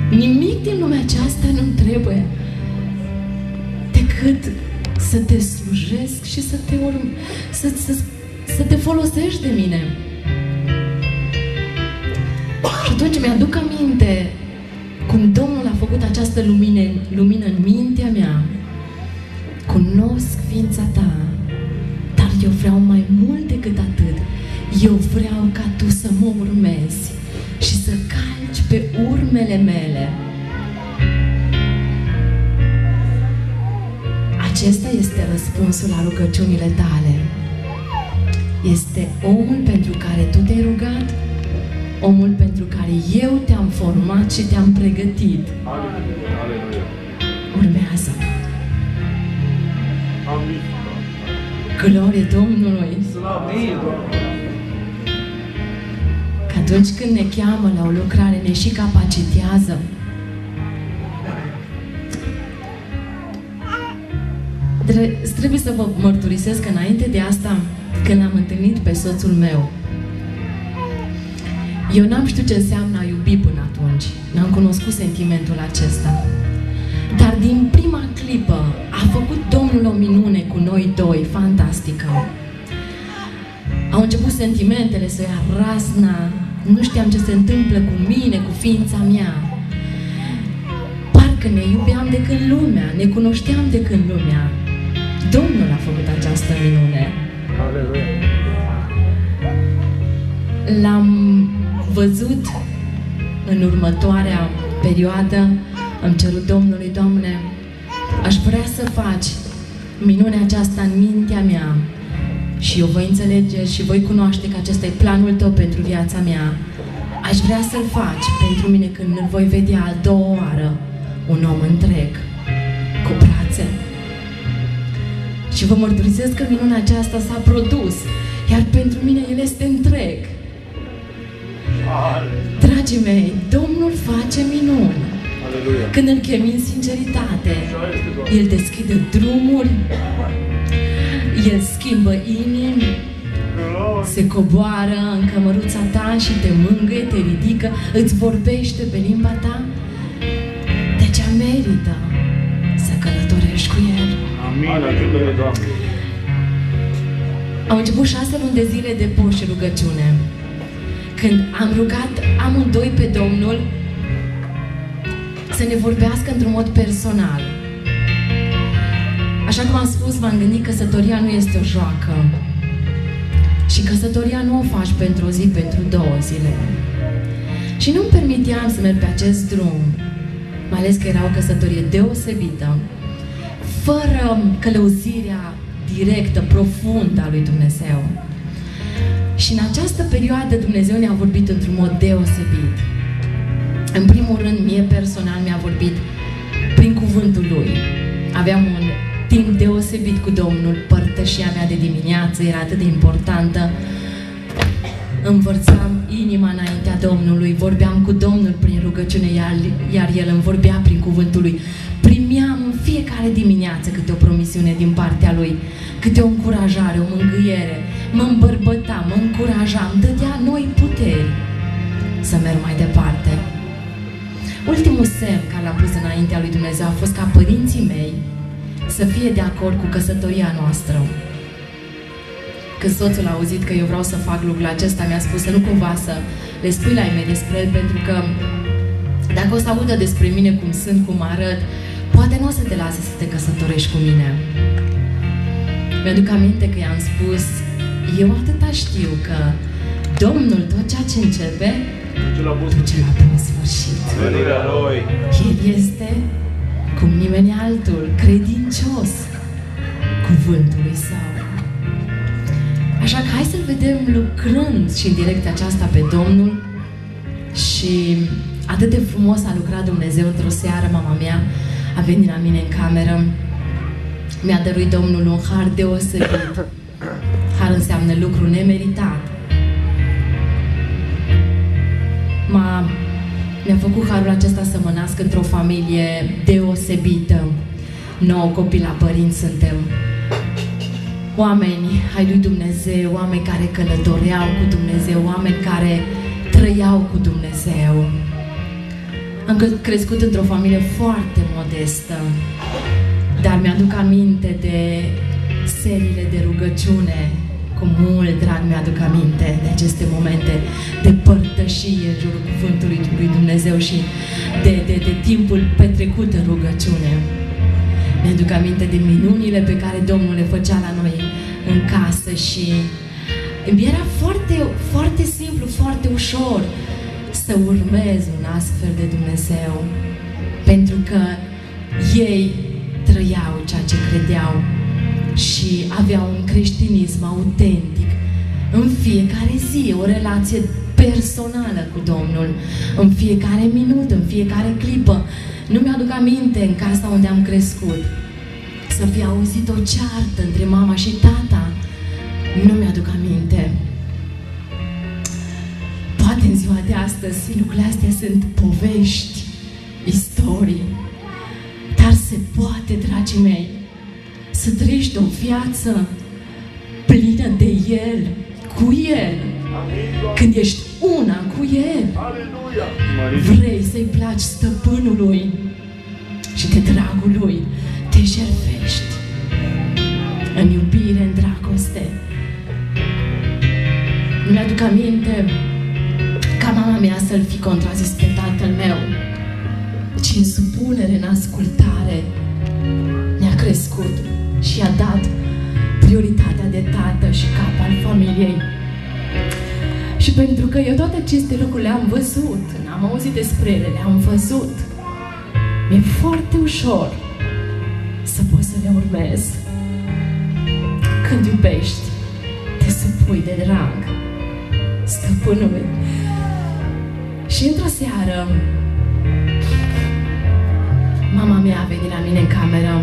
Nimic din lumea aceasta nu-mi trebuie decât să te slujesc și să te folosești de mine. Și atunci mi-aduc aminte cum Domnul a făcut această lumină în mintea mea. Cunosc ființa ta, dar eu vreau mai mult decât atât. Eu vreau ca tu să mă urmezi și să calci pe urmele mele. Acesta este răspunsul la rugăciunile tale. Este omul pentru care tu te-ai rugat, omul pentru care eu te-am format și te-am pregătit. Urmează. Glorie Domnului! Că atunci când ne cheamă la o lucrare, ne și capacitează. Trebuie să vă mărturisesc că înainte de asta, când am întâlnit pe soțul meu, eu n-am știut ce înseamnă a iubi până atunci. N-am cunoscut sentimentul acesta. Dar din prima clipă a făcut Domnul o minune cu noi doi, fantastică. Au început sentimentele să ia razna, nu știam ce se întâmplă cu mine, cu ființa mea. Parcă ne iubeam de când lumea, ne cunoșteam de când lumea. Domnul a făcut această minune. L-am văzut în următoarea perioadă. Am cerut Domnului: Doamne, aș vrea să faci minunea aceasta în mintea mea și eu voi înțelege și voi cunoaște că acesta e planul Tău pentru viața mea. Aș vrea să-l faci pentru mine când îl voi vedea a doua oară, un om întreg, cu brațe. Și vă mărturisesc că minunea aceasta s-a produs, iar pentru mine el este întreg. Dragii mei, Domnul face minuni. Când îl chemi în sinceritate, el deschide drumuri, el schimbă inimi, se coboară în cămăruța ta și te mângâie, te ridică, îți vorbește pe limba ta. De aceea merită să călătorești cu el. Amin, Doamne. Au început 6 luni de zile de post și rugăciune. Când am rugat amândoi pe Domnul să ne vorbească într-un mod personal. Așa cum am spus, m-am gândit că căsătoria nu este o joacă. Și căsătoria nu o faci pentru o zi, pentru 2 zile. Și nu-mi permiteam să merg pe acest drum, mai ales că era o căsătorie deosebită, fără călăuzirea directă, profundă a lui Dumnezeu. Și în această perioadă Dumnezeu ne-a vorbit într-un mod deosebit. În primul rând, mie personal mi-a vorbit prin cuvântul Lui. Aveam un timp deosebit cu Domnul, părtășia mea de dimineață era atât de importantă. Învățam inima înaintea Domnului, vorbeam cu Domnul prin rugăciune, iar El îmi vorbea prin cuvântul Lui. Primeam în fiecare dimineață câte o promisiune din partea Lui, câte o încurajare, o mângâiere. Mă îmbărbăta, mă încuraja, îmi dădea noi puteri să merg mai departe. Ultimul semn care l-am pus înaintea lui Dumnezeu a fost ca părinții mei să fie de acord cu căsătoria noastră. Când soțul a auzit că eu vreau să fac lucrul acesta, mi-a spus să nu cumva să le spui la ei mei despre el, pentru că dacă o să audă despre mine cum sunt, cum arăt, poate nu o să te lase să te căsătorești cu mine. Mi-aduc aminte că i-am spus: eu atâta știu că Domnul tot ceea ce începe duce la bun sfârșit. El este, cum nimeni altul, credincios cuvântului Său. Așa că hai să-L vedem lucrând și în direcția aceasta pe Domnul. Și atât de frumos a lucrat Dumnezeu. Într-o seară, mama mea a venit la mine în cameră. Mi-a dăruit Domnul un har deosebit. Har înseamnă lucru nemeritat. Mi-a făcut harul acesta să mă nasc într-o familie deosebită. 9 copii la părinți suntem. Oameni ai lui Dumnezeu, oameni care călătoreau cu Dumnezeu, oameni care trăiau cu Dumnezeu. Am crescut într-o familie foarte modestă, dar mi-aduc aminte de seriile de rugăciune. Cu mult drag mi-aduc aminte de aceste momente de părtășie în jurul cuvântului lui Dumnezeu și de timpul petrecut în rugăciune. Mi-aduc aminte de minunile pe care Domnul le făcea la noi în casă și mi era foarte, foarte simplu, foarte ușor să urmez un astfel de Dumnezeu, pentru că ei trăiau ceea ce credeau și aveau un creștinism autentic. În fiecare zi, o relație personală cu Domnul, în fiecare minut, în fiecare clipă. Nu mi-aduc aminte în casa unde am crescut să fi auzit o ceartă între mama și tata. Nu mi-aduc aminte. Poate în ziua de astăzi lucrurile astea sunt povești, istorii, dar se poate, dragii mei, să trăiești o viață plină de El, cu El. Când ești una cu El, vrei să-i placi stăpânului și de dragul Lui te jertfești în iubire, în dragoste. Mi-aduc aminte ca mama mea să-l fi contrazis pe tatăl meu, ci în supunere, în ascultare, ne-a crescut și a dat prioritatea de tată și cap al familiei. Și pentru că eu toate aceste lucruri le-am văzut, n-am auzit despre ele, le-am văzut, mi-e foarte ușor să pot să le urmez. Când iubești, te supui de drag stăpânului. Și într-o seară, mama mea a venit la mine în cameră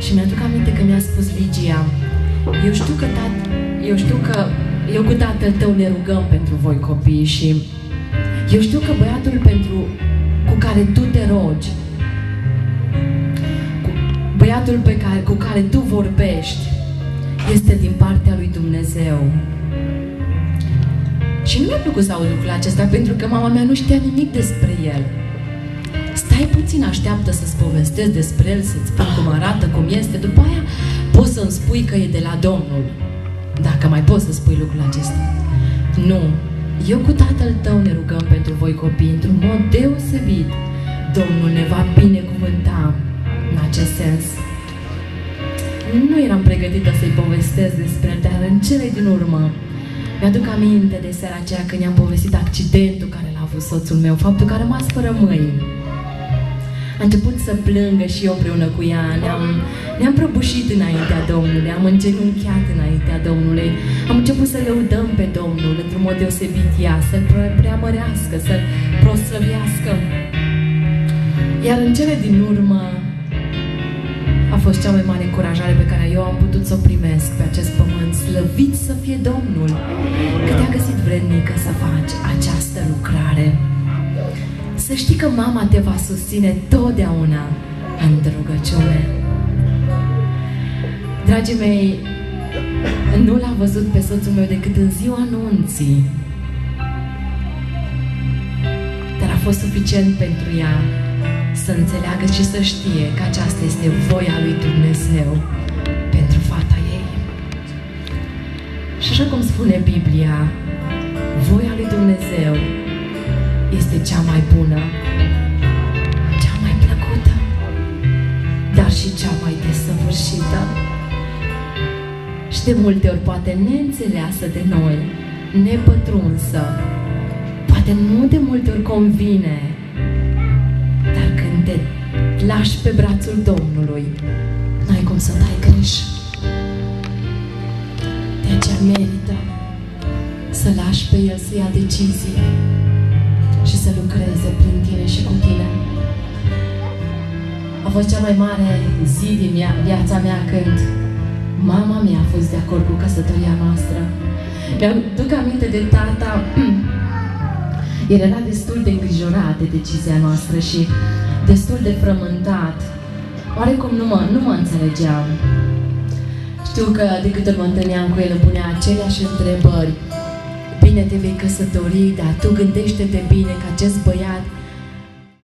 și mi-aduc aminte că mi-a spus: Ligia, eu știu că eu cu tatăl tău ne rugăm pentru voi copii și eu știu că băiatul cu care tu te rogi, băiatul cu care tu vorbești, este din partea lui Dumnezeu. Și nu mi-a plăcut să aud lucrul acesta, pentru că mama mea nu știa nimic despre el. Stai puțin, așteaptă să-ți povestesc despre el, să-ți spun cum arată, cum este, după aia poți să-mi spui că e de la Domnul. Dacă mai poți să spui lucrul acesta. Nu. Eu cu tatăl tău ne rugăm pentru voi copii, într-un mod deosebit. Domnul ne va binecuvânta în acest sens. Nu eram pregătită să-i povestesc despre el, dar în cele din urmă mi-aduc aminte de seara aceea când i-am povestit accidentul care l-a avut soțul meu, faptul că a rămas fără mâini. A început să plângă și eu împreună cu ea, ne-am prăbușit înaintea Domnului, am îngenunchiat înaintea Domnului, am început să lăudăm pe Domnul într-un mod deosebit ea, să-L preamărească, să-L proslăvească. Iar în cele din urmă a fost cea mai mare încurajare pe care eu am putut să o primesc pe acest pământ. Slăvit să fie Domnul, că te-a găsit vrednică să faci această lucrare. Să știi că mama te va susține totdeauna în rugăciune. Dragii mei, nu l-am văzut pe soțul meu decât în ziua anunții, dar a fost suficient pentru ea să înțeleagă și să știe că aceasta este voia lui Dumnezeu pentru fata ei. Și așa cum spune Biblia, voia lui Dumnezeu este cea mai bună, cea mai plăcută, dar și cea mai desăvârșită. Și de multe ori poate neînțeleasă de noi, nepătrunsă, poate nu de multe ori convine, dar când te lași pe brațul Domnului, n-ai cum să dai greș. De aceea merită să lași pe El să ia decizii și să lucreze prin tine și cu tine. A fost cea mai mare zi din viața mea când mama mea a fost de acord cu căsătoria noastră. Mi-aduc aminte de tata. El era destul de îngrijorat de decizia noastră și destul de frământat. Oarecum nu mă înțelegeam. Știu că de câte ori mă întâlneam cu el îmi punea aceleași întrebări. Bine te vei căsători, dar tu gândește-te bine că acest băiat